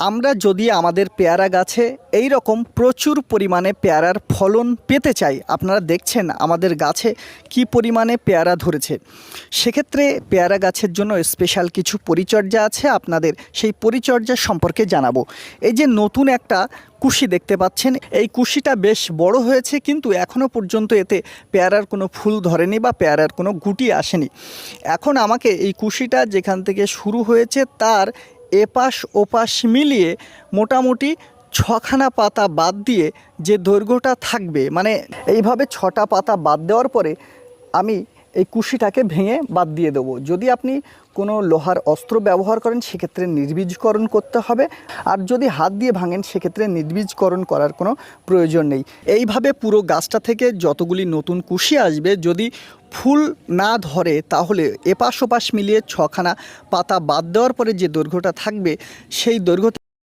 আমরা যদি আমাদের পেয়ারা গাছে এই রকম প্রচুর পরিমাণে পেয়ারার ফলন পেতে চাই, আপনারা দেখছেন আমাদের গাছে কি পরিমাণে পেয়ারা ধরেছে, সেক্ষেত্রে পেয়ারা গাছের জন্য স্পেশাল কিছু পরিচর্যা আছে। আপনাদের সেই পরিচর্যা সম্পর্কে জানাবো। এই যে নতুন একটা কুশি দেখতে পাচ্ছেন, এই কুশিটা বেশ বড় হয়েছে, কিন্তু এখনও পর্যন্ত এতে পেয়ারার কোনো ফুল ধরেনি বা পেয়ারার কোনো গুটি আসেনি। এখন আমাকে এই কুশিটা যেখান থেকে শুরু হয়েছে তার এপাশ ওপাশ মিলিয়ে মোটামুটি 6খানা পাতা বাদ দিয়ে যে দৈর্ঘ্যটা থাকবে, মানে এইভাবে 6টা পাতা বাদ দেওয়ার পরে আমি এই কুশিটাকে ভেঙে বাদ দিয়ে দেবো। যদি আপনি কোনো লোহার অস্ত্র ব্যবহার করেন সেক্ষেত্রে নির্বীজকরণ করতে হবে, আর যদি হাত দিয়ে ভাঙেন সেক্ষেত্রে নির্বীজকরণ করার কোনো প্রয়োজন নেই। এইভাবে পুরো গাছটা থেকে যতগুলি নতুন কুশি আসবে, যদি ফুল না ধরে তাহলে এপাশ ওপাশ মিলিয়ে 6খানা পাতা বাদ দেওয়ার পরে যে দৈর্ঘ্যটা থাকবে সেই দৈর্ঘ্য